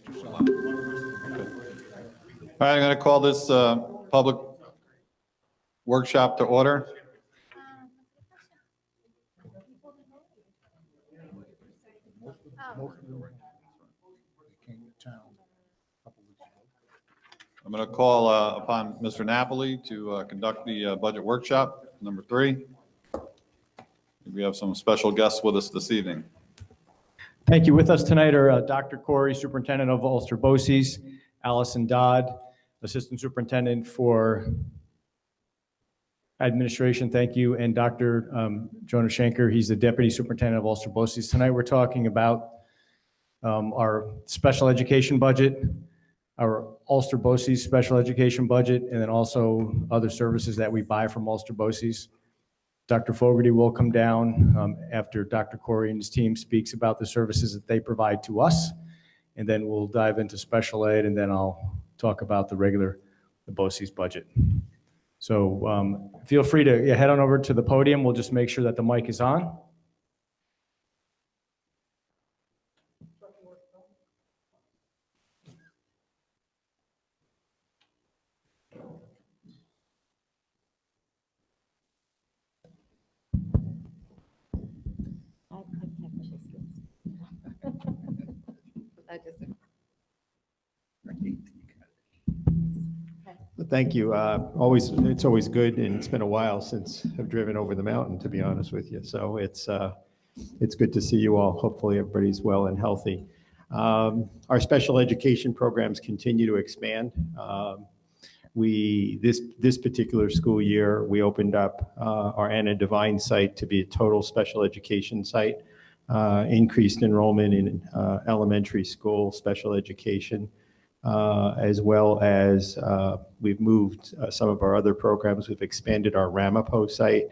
All right, I'm going to call this public workshop to order. I'm going to call upon Mr. Napoli to conduct the budget workshop, number 3. We have some special guests with us this evening. Thank you. With us tonight are Dr. Corey, Superintendent of Ulster BOCES, Allison Dodd, Assistant Superintendent for Administration, thank you, and Dr. Jonah Schenker, he's the Deputy Superintendent of Ulster BOCES. Tonight we're talking about our special education budget, our Ulster BOCES special education budget, and then also other services that we buy from Ulster BOCES. Dr. Fogarty will come down after Dr. Corey and his team speaks about the services that they provide to us, and then we'll dive into special ed, and then I'll talk about the BOCES budget. So feel free to head on over to the podium. We'll just make sure that the mic is on. Thank you. It's always good, and it's been a while since I've driven over the mountain, to be honest with you. So it's good to see you all. Hopefully everybody's well and healthy. Our special education programs continue to expand. This particular school year, we opened up our Anna Devine site to be a total special education site, increased enrollment in elementary school special education, as well as we've moved some of our other programs. We've expanded our Ramapo site,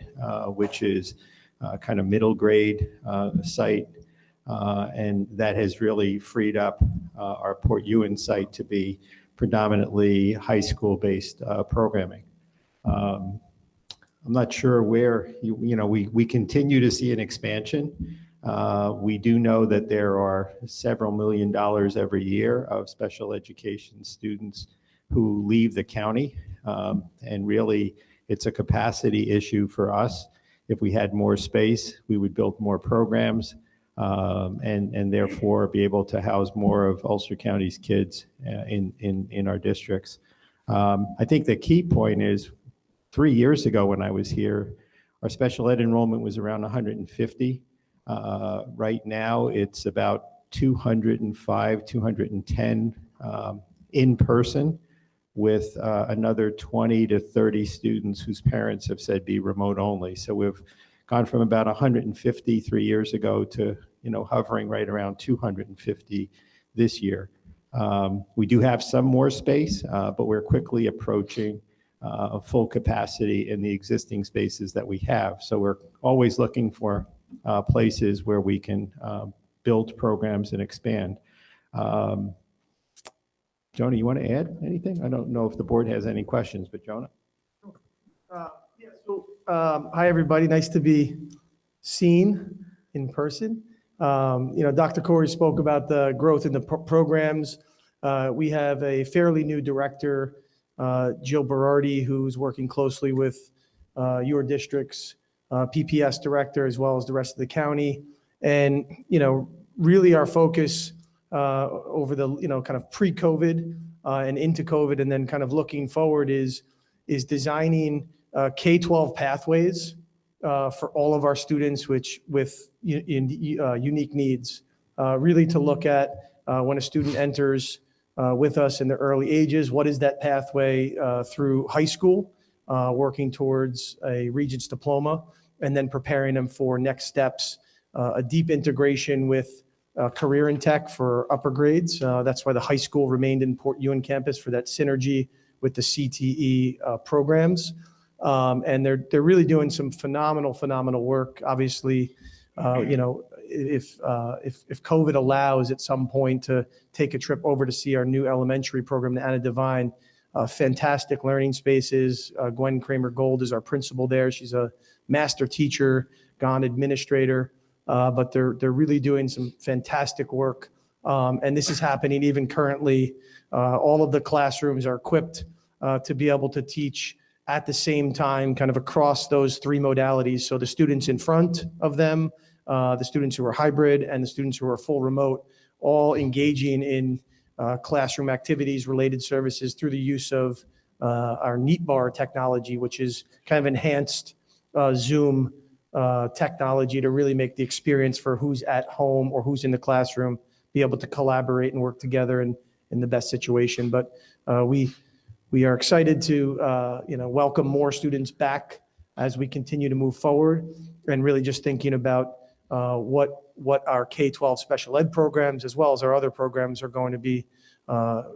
which is kind of middle grade site, and that has really freed up our Port Ewan site to be predominantly high school based programming. I'm not sure where, we continue to see an expansion. We do know that there are several $1 million every year of special education students who leave the county, and really it's a capacity issue for us. If we had more space, we would build more programs, and therefore be able to house more of Ulster County's kids in our districts. I think the key point is 3 years ago when I was here, our special ed enrollment was around 150. Right now, it's about 205, 210 in person, with another 20 to 30 students whose parents have said be remote only. So we've gone from about 150 3 years ago to hovering right around 250 this year. We do have some more space, but we're quickly approaching full capacity in the existing spaces that we have. So we're always looking for places where we can build programs and expand. Jonah, you want to add anything? I don't know if the board has any questions, but Jonah? Hi, everybody. Nice to be seen in person. Dr. Corey spoke about the growth in the programs. We have a fairly new director, Jill Berardi, who's working closely with your district's PPS director, as well as the rest of the county. And, really our focus over the, kind of pre-COVID and into COVID, and then kind of looking forward is designing K-12 pathways for all of our students, with unique needs, really to look at when a student enters with us in the early ages, what is that pathway through high school, working towards a Regents diploma, and then preparing them for next steps, a deep integration with career and tech for upper grades. That's why the high school remained in Port Ewan campus, for that synergy with the CTE programs. And they're really doing some phenomenal work. Obviously, if COVID allows at some point to take a trip over to see our new elementary program, the Anna Devine, fantastic learning spaces. Gwen Kramer Gold is our principal there. She's a master teacher, gone administrator, but they're really doing some fantastic work And this is happening even currently. All of the classrooms are equipped to be able to teach at the same time, kind of across those three modalities. So the students in front of them, the students who are hybrid, and the students who are full remote, all engaging in classroom activities, related services through the use of our Neat Bar technology, which is kind of enhanced Zoom technology to really make the experience for who's at home or who's in the classroom be able to collaborate and work together in the best situation. But we are excited to welcome more students back as we continue to move forward, and really just thinking about what our K-12 special ed programs, as well as our other programs, are going to be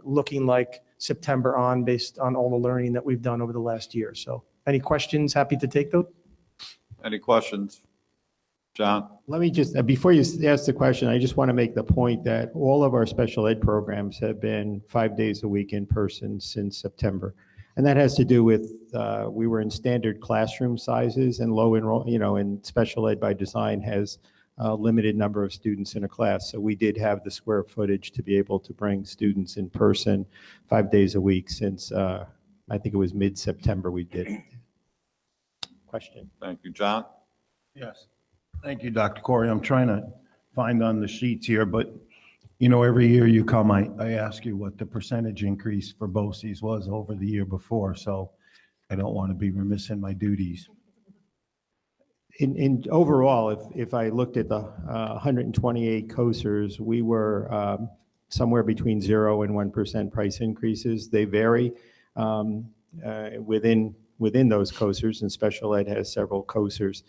looking like September on, based on all the learning that we've done over the last year. So any questions? Happy to take those. Any questions? John? Let me just, before you ask the question, I just want to make the point that all of our special ed programs have been 5 days a week in person since September. And that has to do with, we were in standard classroom sizes, and low enroll, and special ed by design has a limited number of students in a class. So we did have the square footage to be able to bring students in person 5 days a week since, I think it was mid-September we did it. Question. Thank you. John? Yes. Thank you, Dr. Corey. I'm trying to find on the sheets here, but every year you come, I ask you what the percentage increase for BOCES was over the year before, so I don't want to be remiss in my duties. In overall, if I looked at the 128 COSERs, we were somewhere between 0 and 1% price increases. They vary within those COSERs, and special ed has several COSERs.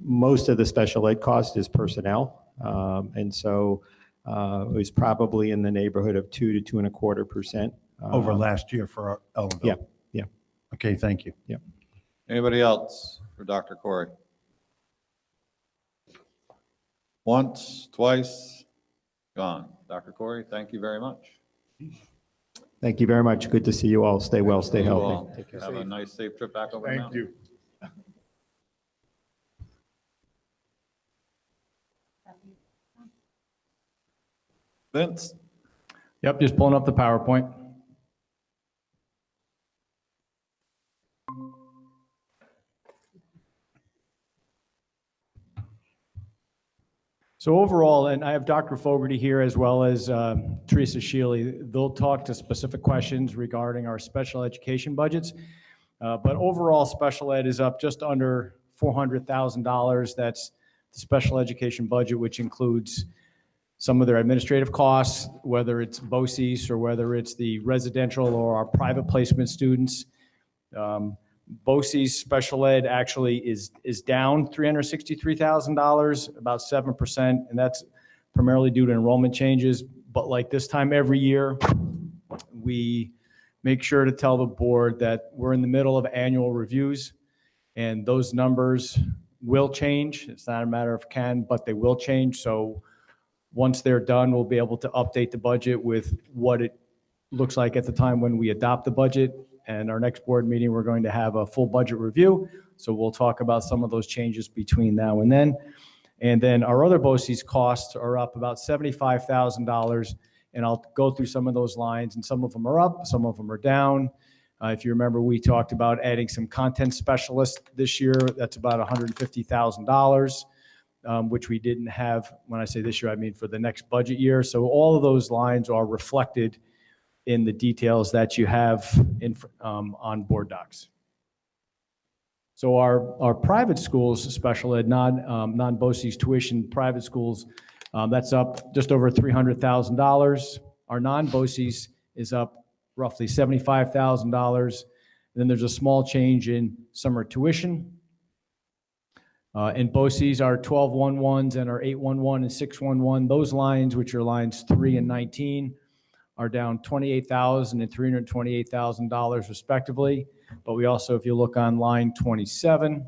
Most of the special ed cost is personnel, and so it was probably in the neighborhood of 2 to 2.25%. Over last year for Ellenville? Yeah, yeah. Okay, thank you. Yeah. Anybody else for Dr. Corey? Once, twice, gone. Dr. Corey, thank you very much. Thank you very much. Good to see you all. Stay well, stay You healthy. all. Have a nice, safe trip back over the mountain. you. Vince? Yep, just pulling up the PowerPoint. So overall, and I have Dr. Fogarty here as well as Teresa Shealy. They'll talk to specific questions regarding our special education budgets. But overall, special ed is up just under $400,000. That's the special education budget, which includes some of their administrative costs, whether it's BOCES or whether it's the residential or our private placement students. BOCES special ed actually is down $363,000, about 7%, and that's primarily due to enrollment changes. But like this time every year, we make sure to tell the board that we're in the middle of annual reviews, and those numbers will change. It's not a matter of can, but they will change. So once they're done, we'll be able to update the budget with what it looks like at the time when we adopt the budget. And our next board meeting, we're going to have a full budget review. So we'll talk about some of those changes between now and then. And then our other BOCES costs are up about $75,000. And I'll go through some of those lines, and some of them are up, some of them are down. If you remember, we talked about adding some content specialists this year. That's about $150,000, which we didn't have. When I say this year, I mean for the next budget year. So all of those lines are reflected in the details that you have on board docs. So our private schools, special ed, non-BOCES tuition private schools, that's up just over $300,000. Our non-BOCES is up roughly $75,000. Then there's a small change in summer tuition. In BOCES, our 1211s and our 811 and 611, those lines, which are lines 3 and 19, are down $28,000 and $328,000 respectively. But we also, if you look on line 27,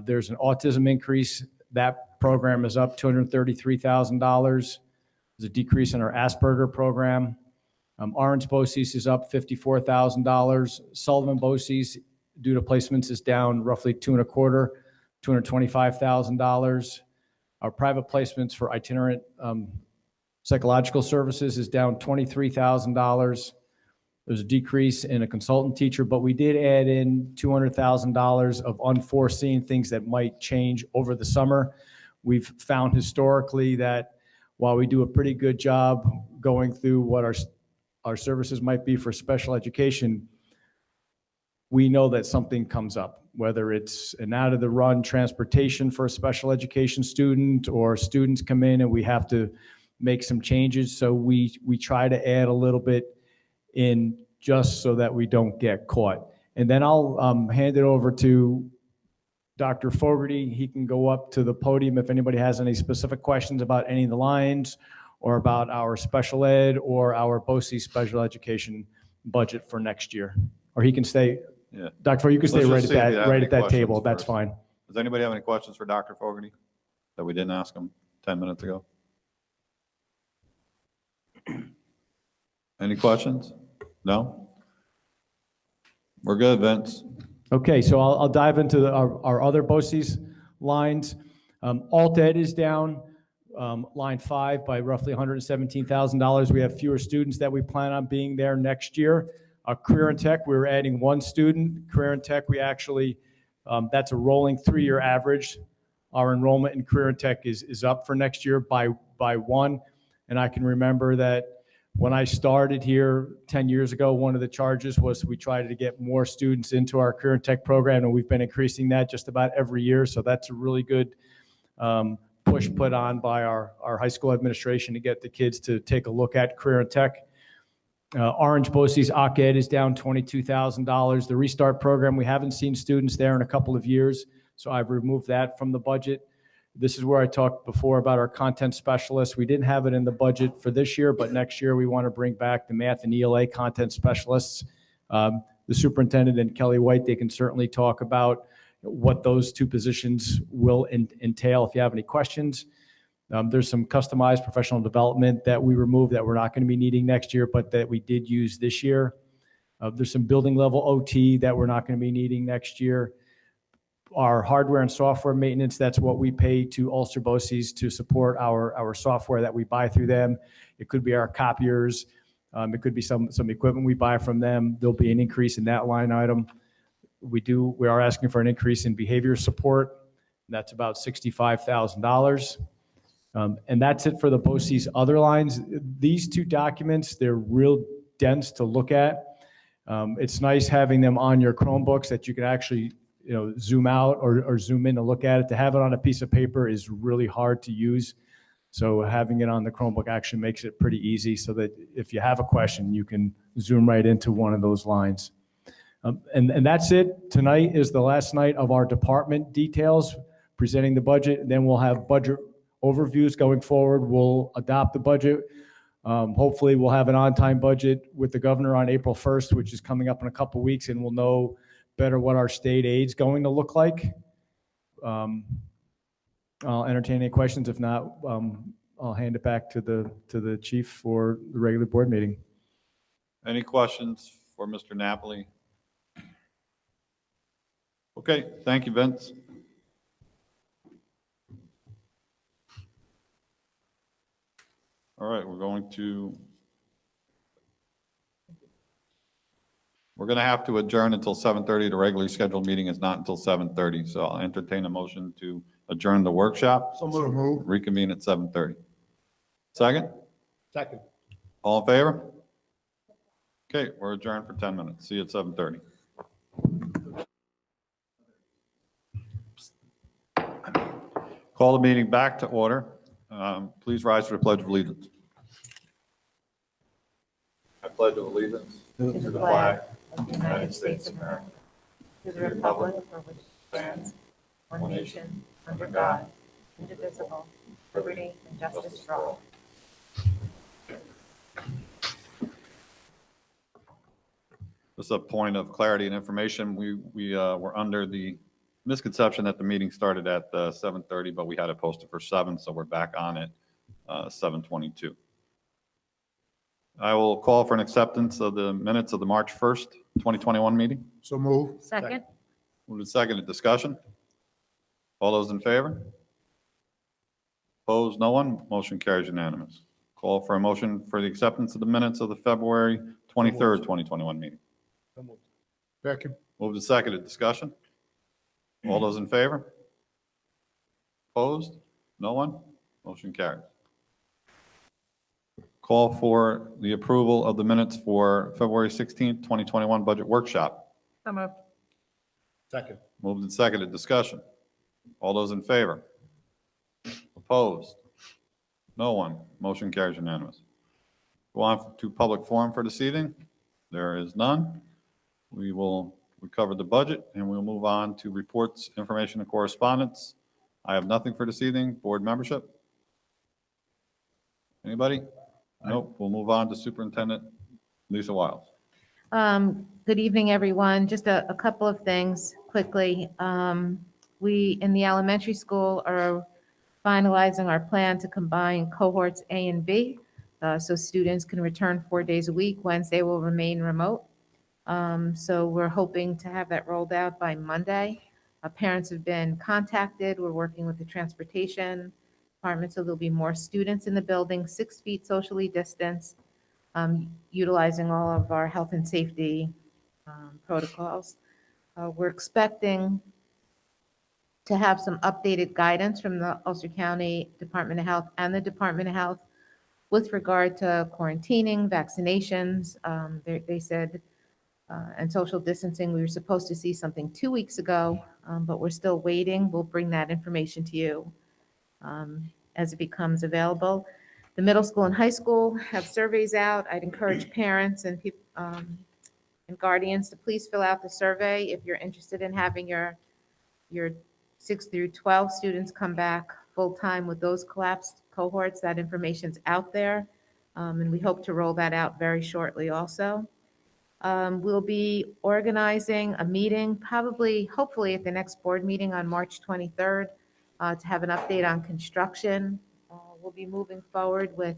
there's an autism increase. That program is up $233,000. There's a decrease in our Asperger program. Orange BOCES is up $54,000. Sullivan BOCES, due to placements, is down roughly $225,000. Our private placements for itinerant Psychological services is down $23,000. There's a decrease in a consultant teacher, but we did add in $200,000 of unforeseen things that might change over the summer. We've found historically that while we do a pretty good job going through what our services might be for special education, we know that something comes up, whether it's an out of the run transportation for a special education student, or students come in and we have to make some changes. So we try to add a little bit in just so that we don't get caught. And then I'll hand it over to Dr. Fogarty. He can go up to the podium if anybody has any specific questions about any of the lines or about our special ed or our BOCES special education budget for next year. Or he can stay, Yeah. Dr. Fogarty, you can stay Let's right just at see if you that, have right any at that table. questions That's first. fine. Does anybody have any questions for Dr. Fogarty that we didn't ask him 10 minutes ago? Any questions? No? We're good, Vince. Okay, so I'll dive into our other BOCES lines. Alt Ed is down, line 5 by roughly $117,000. We have fewer students that we plan on being there next year. Career and Tech, we were adding 1 student. Career and Tech, we actually, that's a rolling 3-year average. Our enrollment in Career and Tech is up for next year by 1. And I can remember that when I started here 10 years ago, one of the charges was we tried to get more students into our Career and Tech program, and we've been increasing that just about every year. So that's a really good push put on by our high school administration to get the kids to take a look at Career and Tech. Orange BOCES Occ Ed is down $22,000. The Restart program, we haven't seen students there in a couple of years, so I've removed that from the budget. This is where I talked before about our content specialists. We didn't have it in the budget for this year, but next year we want to bring back the math and ELA content specialists. The superintendent and Kelly White, they can certainly talk about what those 2 positions will entail if you have any questions. There's some customized professional development that we removed that we're not going to be needing next year, but that we did use this year. There's some building level OT that we're not going to be needing next year. Our hardware and software maintenance, that's what we pay to Ulster BOCES to support our software that we buy through them. It could be our copiers. It could be some equipment we buy from them. There'll be an increase in that line item. We are asking for an increase in behavior support. That's about $65,000. And that's it for the BOCES other lines. These 2 documents, they're real dense to look at. It's nice having them on your Chromebooks that you can actually zoom out or zoom in to look at it. To have it on a piece of paper is really hard to use. So having it on the Chromebook actually makes it pretty easy so that if you have a question, you can zoom right into one of those lines. And that's it. Tonight is the last night of our department details, presenting the budget, and then we'll have budget overviews going forward. We'll adopt the budget. Hopefully we'll have an on-time budget with the governor on April 1st, which is coming up in a couple weeks, and we'll know better what our state aid's going to look like. I'll entertain any questions. If not, I'll hand it back to the chief for the regular board meeting. Any questions for Mr. Napoli? Okay, thank you, Vince. All right, we're going to have to adjourn until 7:30. The regularly scheduled meeting is not until 7:30, so I'll entertain a motion to adjourn the workshop. So moved. Reconvene at 7:30. Second? Second. All in favor? Okay, we're adjourned for 10 minutes. See you at 7:30. Call the meeting back to order. Please rise for the Pledge of Allegiance. I pledge allegiance To the flag of the United States of America, to the republic for which it stands, one nation, under God, indivisible, liberty and justice for all. Just a point of clarity and information. We were under the misconception that the meeting started at 7:30, but we had it posted for 7, so we're back on at 7:22. I will call for an acceptance of the minutes of the March 1st, 2021 meeting. So moved. Second? Moved and seconded. Discussion? All those in favor? Opposed? No one? Motion carries unanimous. Call for a motion for the acceptance of the minutes of the February 23rd, 2021 meeting. Second. Moved and seconded. Discussion? All those in favor? Opposed? No one? Motion carries. Call for the approval of the minutes for February 16th, 2021 budget workshop. So moved. Second. Moved and seconded. Discussion? All those in favor? Opposed? No one. Motion carries unanimous. Go on to public forum for this evening. There is none. We covered the budget, and we'll move on to reports, information, and correspondence. I have nothing for this evening. Board membership? Anybody? Nope. We'll move on to Superintendent Lisa Wiles. Good evening, everyone. Just a couple of things quickly. We, in the elementary school, are finalizing our plan to combine cohorts A and B, so students can return 4 days a week. Wednesday will remain remote. So we're hoping to have that rolled out by Monday. Parents have been contacted. We're working with the transportation department, so there'll be more students in the building, 6 feet socially distanced, utilizing all of our health and safety protocols. We're expecting to have some updated guidance from the Ulster County Department of Health and the Department of Health with regard to quarantining, vaccinations. They said, and social distancing, we were supposed to see something 2 weeks ago, but we're still waiting. We'll bring that information to you as it becomes available. The middle school and high school have surveys out. I'd encourage parents and guardians to please fill out the survey if you're interested in having your 6 through 12 students come back full-time with those collapsed cohorts. That information's out there, and we hope to roll that out very shortly also. We'll be organizing a meeting, hopefully at the next board meeting on March 23rd, to have an update on construction. We'll be moving forward with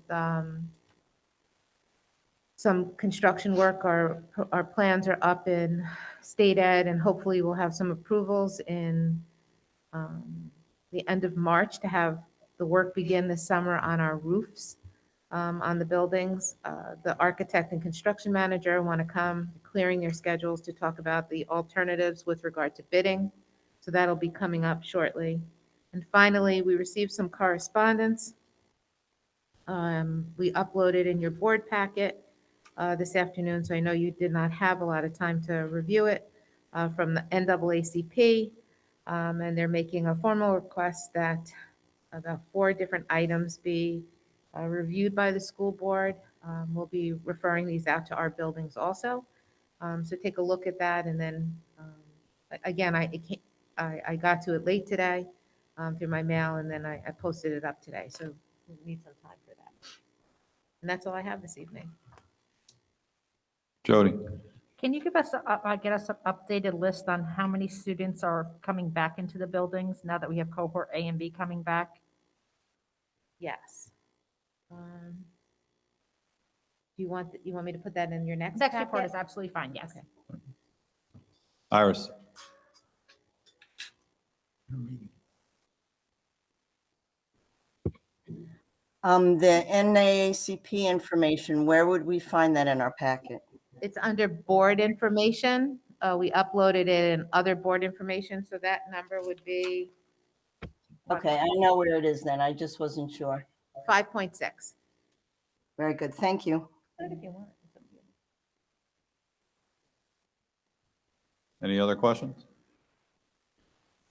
some construction work. Our plans are up in state ed, and hopefully we'll have some approvals in the end of March to have the work begin this summer on our roofs. On the buildings. The architect and construction manager want to come, clearing their schedules to talk about the alternatives with regard to bidding. So that'll be coming up shortly. And finally, we received some correspondence. We uploaded in your board packet this afternoon, so I know you did not have a lot of time to review it, from the NAACP. And they're making a formal request that about 4 different items be reviewed by the school board. We'll be referring these out to our buildings also. So take a look at that, and then, again, I got to it late today through my mail, and then I posted it up today, so we need some time for that. And that's all I have this evening. Jody? Can you give us, get us an updated list on how many students are coming back into the buildings now that we have cohort A and B coming back? Yes. Do you want me to put that in your next Next report packet? is absolutely fine, yes. Okay. Iris? The NAACP information, where would we find that in our packet? It's under board information. We uploaded it in other board information, so that number would be Okay, I know where it is then. I just wasn't sure. 5.6. Very good. Thank you. If you want. Any other questions?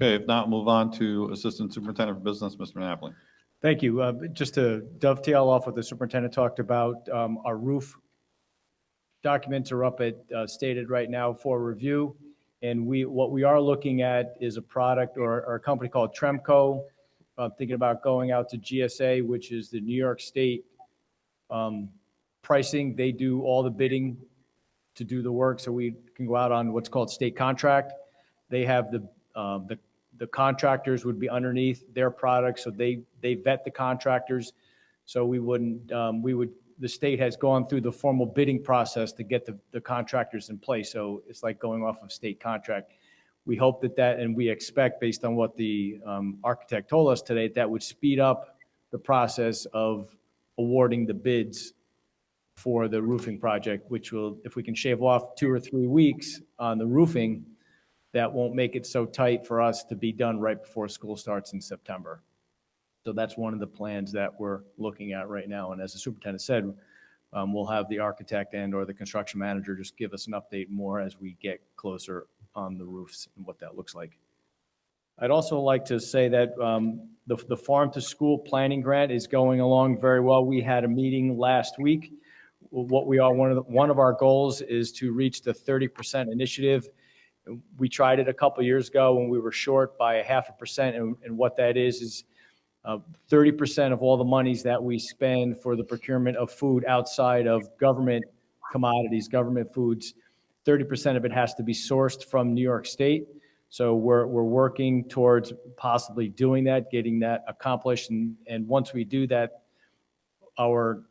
Okay, if not, move on to Assistant Superintendent for Business, Mr. Napoli. Thank you. Just to dovetail off what the superintendent talked about, our roof documents are up at, stated right now for review. And what we are looking at is a product or a company called Tremco. Thinking about going out to GSA, which is the New York State pricing. They do all the bidding to do the work, so we can go out on what's called state contract. They have the contractors would be underneath their product, so they vet the contractors. So the state has gone through the formal bidding process to get the contractors in place. So it's like going off of state contract. We hope that, and we expect, based on what the architect told us today, that would speed up the process of awarding the bids for the roofing project, which will, if we can shave off 2 or 3 weeks on the roofing, that won't make it so tight for us to be done right before school starts in September. So that's one of the plans that we're looking at right now. And as the superintendent said, we'll have the architect and or the construction manager just give us an update more as we get closer on the roofs and what that looks like. I'd also like to say that the farm to school planning grant is going along very well. We had a meeting last week. What we are, one of our goals is to reach the 30% initiative. We tried it a couple years ago when we were short by 0.5%, and what that is 30% of all the monies that we spend for the procurement of food outside of government commodities, government foods, 30% of it has to be sourced from New York State. So we're working towards possibly doing that, getting that accomplished, and once we do that, our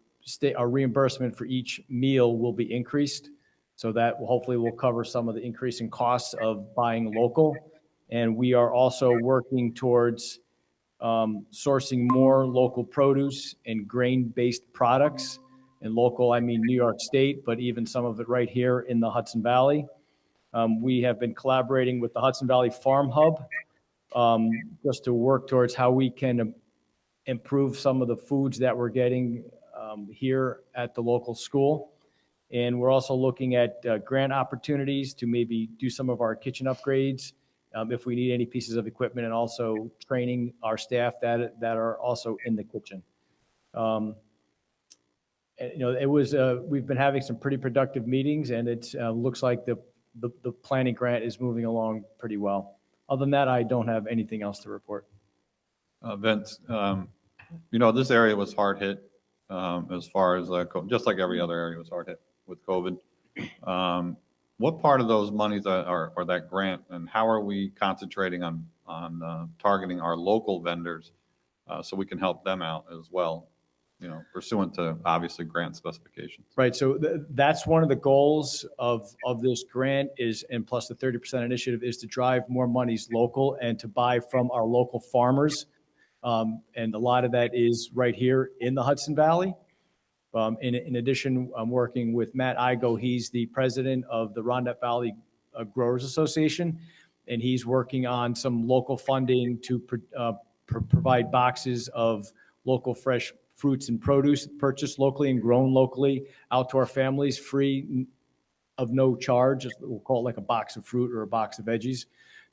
reimbursement for each meal will be increased. So that hopefully will cover some of the increasing costs of buying local. And we are also working towards sourcing more local produce and grain-based products. And local, I mean New York State, but even some of it right here in the Hudson Valley. We have been collaborating with the Hudson Valley Farm Hub just to work towards how we can improve some of the foods that we're getting here at the local school. And we're also looking at grant opportunities to maybe do some of our kitchen upgrades if we need any pieces of equipment, and also training our staff that are also in the kitchen. It was we've been having some pretty productive meetings, and it looks like the planning grant is moving along pretty well. Other than that, I don't have anything else to report. Vince, this area was hard hit as far as just like every other area was hard hit with COVID. What part of those monies are that grant, and how are we concentrating on targeting our local vendors so we can help them out as well, pursuant to obviously grant specifications? Right. So that's one of the goals of this grant and plus the 30% initiative is to drive more monies local and to buy from our local farmers. And a lot of that is right here in the Hudson Valley. In addition, I'm working with Matt Igo. He's the president of the Rondet Valley Growers Association, and he's working on some local funding to provide boxes of local fresh fruits and produce purchased locally and grown locally out to our families, free of no charge. We'll call it like a box of fruit or a box of veggies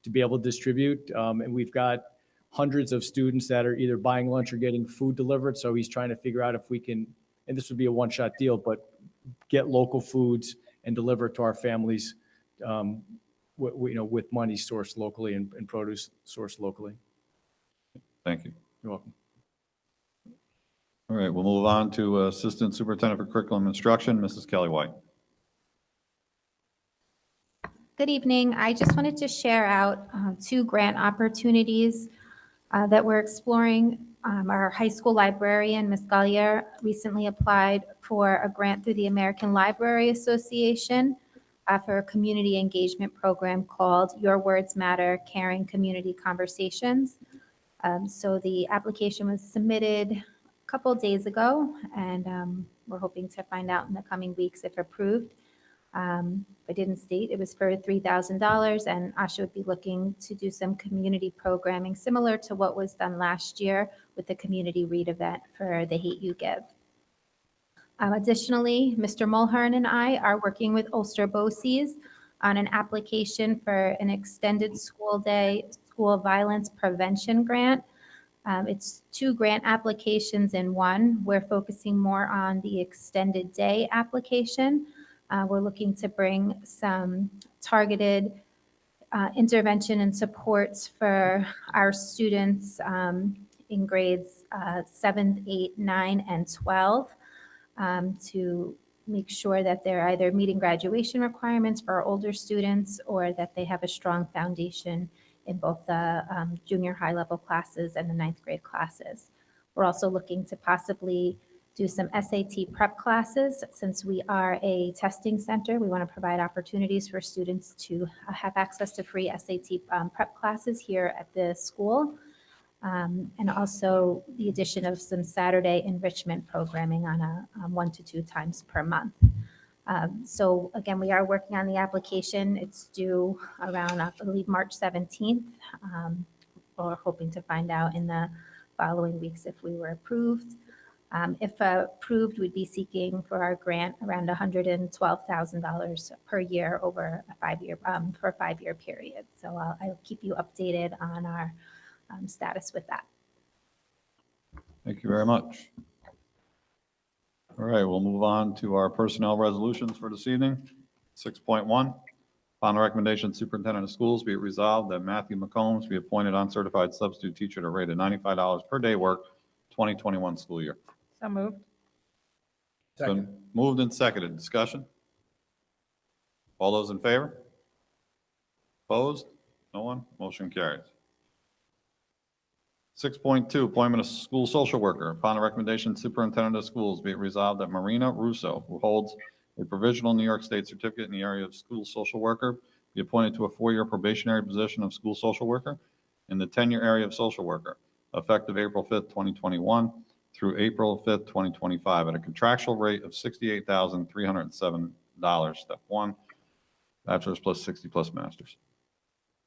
to be able to distribute. And we've got hundreds of students that are either buying lunch or getting food delivered. So he's trying to figure out if we can, and this would be a one-shot deal, but get local foods and deliver it to our families, with money sourced locally and produce sourced locally. Thank you. You're welcome. All right, we'll move on to Assistant Superintendent for Curriculum Instruction, Mrs. Kelly White. Good evening. I just wanted to share out 2 grant opportunities that we're exploring. Our high school librarian, Ms. Gallier, recently applied for a grant through the American Library Association for a community engagement program called Your Words Matter: Caring Community Conversations. So the application was submitted a couple days ago, and we're hoping to find out in the coming weeks if approved. I didn't state it was for $3,000, and ASHA would be looking to do some community programming similar to what was done last year with the community read event for the Hate U Give. Additionally, Mr. Mulhern and I are working with Ulster BOCES on an application for an extended school day school violence prevention grant. It's 2 grant applications in one. We're focusing more on the extended day application. We're looking to bring some targeted intervention and supports for our students in grades 7th, 8th, 9, and 12 to make sure that they're either meeting graduation requirements for our older students or that they have a strong foundation in both the junior high level classes and the 9th grade classes. We're also looking to possibly do some SAT prep classes. Since we are a testing center, we want to provide opportunities for students to have access to free SAT prep classes here at the school. and also the addition of some Saturday enrichment programming on a 1 to 2 times per month. So again, we are working on the application. It's due around, I believe, March 17th. We're hoping to find out in the following weeks if we were approved. If approved, we'd be seeking for our grant around $112,000 per year over a 5-year, for a 5-year period. So I'll keep you updated on our status with that. Thank you very much. All right, we'll move on to our personnel resolutions for this evening. 6.1, upon the recommendation of Superintendent of Schools, be it resolved that Matthew McCombs be appointed uncertified substitute teacher at a rate of $95 per day work, 2021 school year. So moved. Been moved and seconded. Discussion? All those in favor? Opposed? No one? Motion carries. 6.2, appointment of school social worker. Upon the recommendation of Superintendent of Schools, be it resolved that Marina Russo, who holds a provisional New York State certificate in the area of school social worker, be appointed to a 4-year probationary position of school social worker in the 10-year area of social worker, effective April 5th, 2021 through April 5th, 2025, at a contractual rate of $68,307, step 1, bachelor's plus 60 plus masters.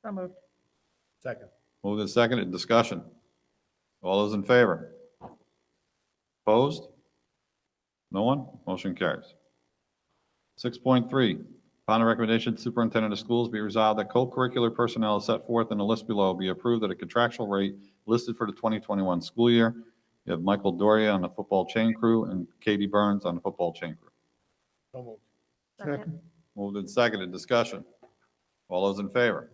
So moved. Second. Moved and seconded. Discussion. All those in favor? Opposed? No one? Motion carries. 6.3, upon the recommendation of Superintendent of Schools, be resolved that co-curricular personnel as set forth in the list below be approved at a contractual rate listed for the 2021 school year. You have Michael Doria on the football chain crew and Katie Burns on the football chain crew. Second. Moved and seconded. Discussion. All those in favor?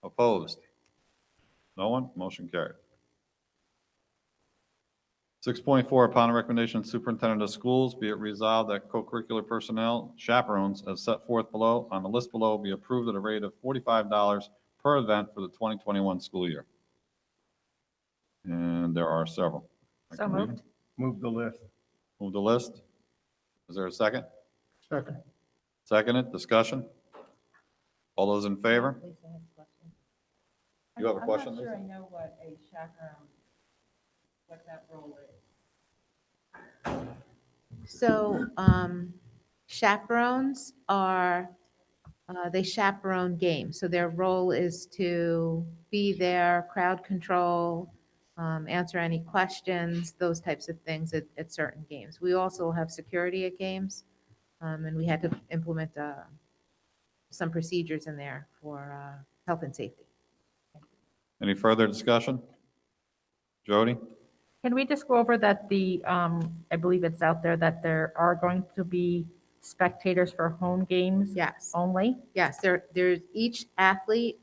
Opposed? No one? Motion carried. 6.4, upon the recommendation of Superintendent of Schools, be it resolved that co-curricular personnel chaperones as set forth below on the list below be approved at a rate of $45 per event for the 2021 school year. And there are several. I So can read moved. them. Move the list. Move the list. Is there a second? Second. Seconded. Discussion. All those in favor? Lisa has a question. You have a question, I'm not sure Lisa? I know what a chaperone, what that role is. So chaperones are, they chaperone games. So their role is to be there, crowd control, answer any questions, those types of things at certain games. We also have security at games, and we had to implement some procedures in there for health and safety. Any further discussion? Jody? Can we just go over that I believe it's out there that there are going to be spectators for home games Yes. only? Yes, there's each athlete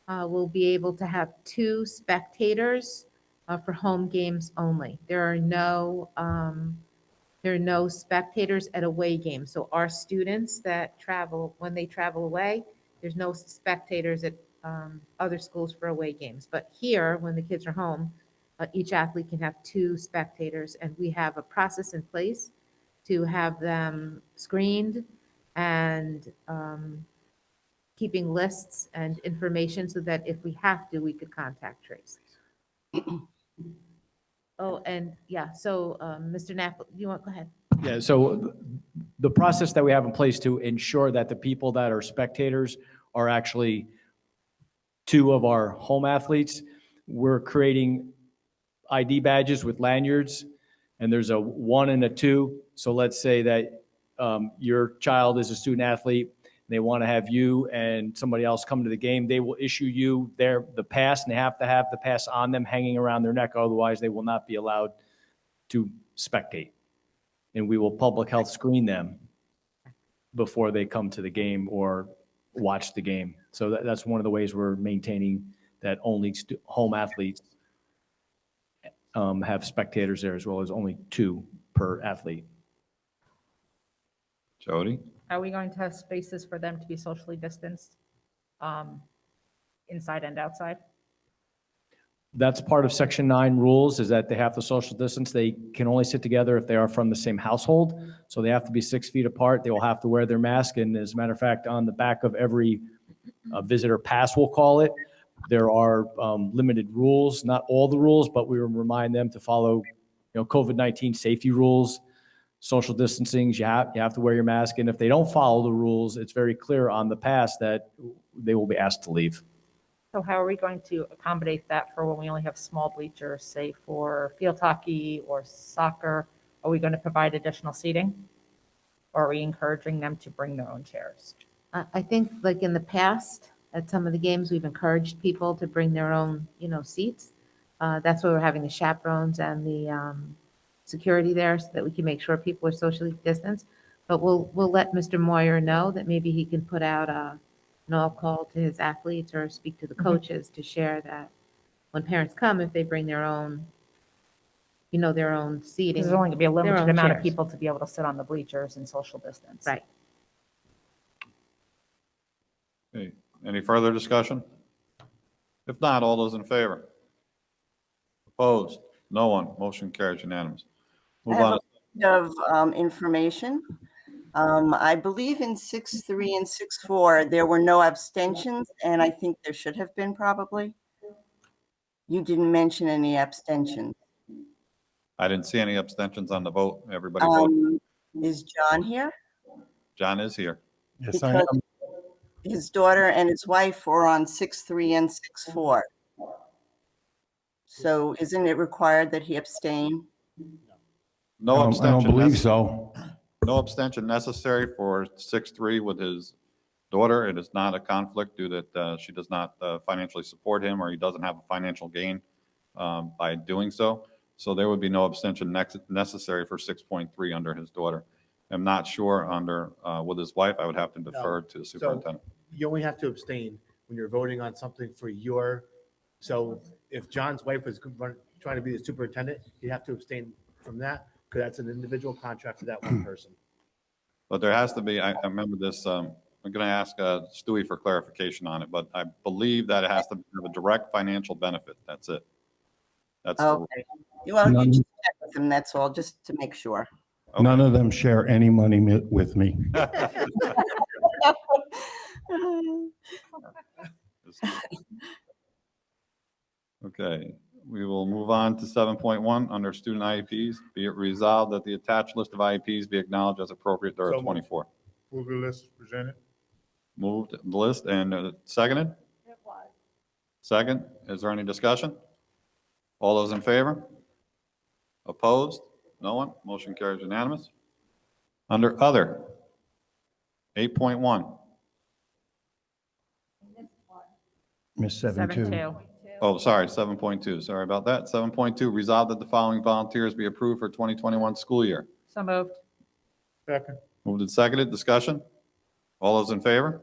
will be able to have 2 spectators for home games only. There are no spectators at away games. So our students that travel, when they travel away, there's no spectators at other schools for away games. But here, when the kids are home, each athlete can have 2 spectators, and we have a process in place to have them screened and keeping lists and information so that if we have to, we could contact Trace. Oh, and yeah, so Mr. Knapp, you want, go ahead. Yeah, so the process that we have in place to ensure that the people that are spectators are actually 2 of our home athletes, we're creating ID badges with lanyards, and there's a 1 and a 2. So let's say that your child is a student athlete, they want to have you and somebody else come to the game, they will issue you the pass, and they have to have the pass on them hanging around their neck, otherwise they will not be allowed to spectate. And we will public health screen them before they come to the game or watch the game. So that's one of the ways we're maintaining that only home athletes have spectators there, as well as only 2 per athlete. Jody? Are we going to have spaces for them to be socially distanced inside and outside? That's part of Section 9 rules, is that they have to social distance. They can only sit together if they are from the same household. So they have to be 6 feet apart. They will have to wear their mask. And as a matter of fact, on the back of every visitor pass, we'll call it, There are limited rules, not all the rules, but we remind them to follow, COVID-19 safety rules, social distancing. You have to wear your mask. And if they don't follow the rules, it's very clear on the pass that they will be asked to leave. So how are we going to accommodate that for when we only have small bleachers, say for field hockey or soccer? Are we going to provide additional seating? Or are we encouraging them to bring their own chairs? I think like in the past, at some of the games, we've encouraged people to bring their own, seats. That's why we're having the chaperones and the security there so that we can make sure people are socially distanced. But we'll let Mr. Moyer know that maybe he can put out an all call to his athletes or speak to the coaches to share that when parents come, if they bring their own, their own seating. Because there's only going to be a their limited own amount of chairs. people to be able to sit on the bleachers and social distance. Right. Okay, any further discussion? If not, all those in favor? Opposed? No one. Motion carries unanimous. Move I have on. of information. I believe in 6.3 and 6.4, there were no abstentions, and I think there should have been probably. You didn't mention any abstentions. I didn't see any abstentions on the vote. Everybody voted. Is John here? John is here. Yes, I Because am. his daughter and his wife were on 6.3 and 6.4. So isn't it required that he abstain? No I abstention. don't believe necessary. so. No abstention necessary for 6.3 with his daughter. It is not a conflict due that she does not financially support him or he doesn't have a financial gain by doing so. So there would be no abstention necessary for 6.3 under his daughter. I'm not sure under with his wife. I would have to defer to the superintendent. You only have to abstain when you're voting on something for so if John's wife was trying to be the superintendent, you have to abstain from that because that's an individual contract for that one person. But there has to be, I remember this, I'm going to ask Stewie for clarification on it, but I believe that it has to have a direct financial benefit. That's it. That's the rule. Okay. Well, you just check with him, that's all, just to make sure. Okay. None of them share any money with me. Okay, we will move on to 7.1 under student IEPs. Be it resolved that the attached list of IEPs be acknowledged as appropriate during So moved. 24. Move the list presented. Moved the list and seconded? It was. Second, is there any discussion? All those in favor? Opposed? No one? Motion carries unanimous. Under other, 8.1. Miss 7.2. 7-2. Oh, sorry, 7.2. Sorry about that. 7.2, resolved that the following volunteers be approved for 2021 school year. So moved. Second. Moved and seconded. Discussion? All those in favor?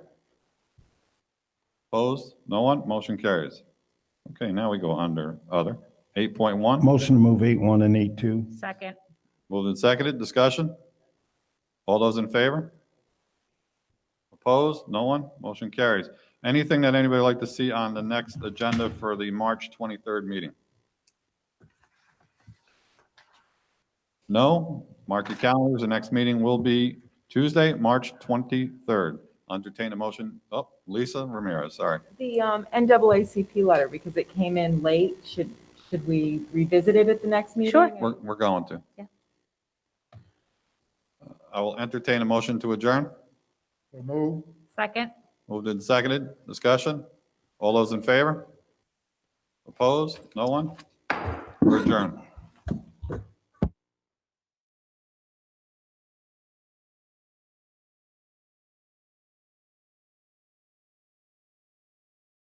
Opposed? No one? Motion carries. Okay, now we go under other. 8.1. Motion to move 8.1 and 8.2. Second. Moved and seconded. Discussion? All those in favor? Opposed? No one? Motion carries. Anything that anybody would like to see on the next agenda for the March 23rd meeting? No? Mark your calendars. The next meeting will be Tuesday, March 23rd. Entertain a motion. Oh, Lisa Ramirez, sorry. The NAACP letter, because it came in late, should we revisit it at the next meeting? Sure. We're going to. Yeah. I will entertain a motion to adjourn. Move. Second. Moved and seconded. Discussion? All those in favor? Opposed? No one? We're adjourned.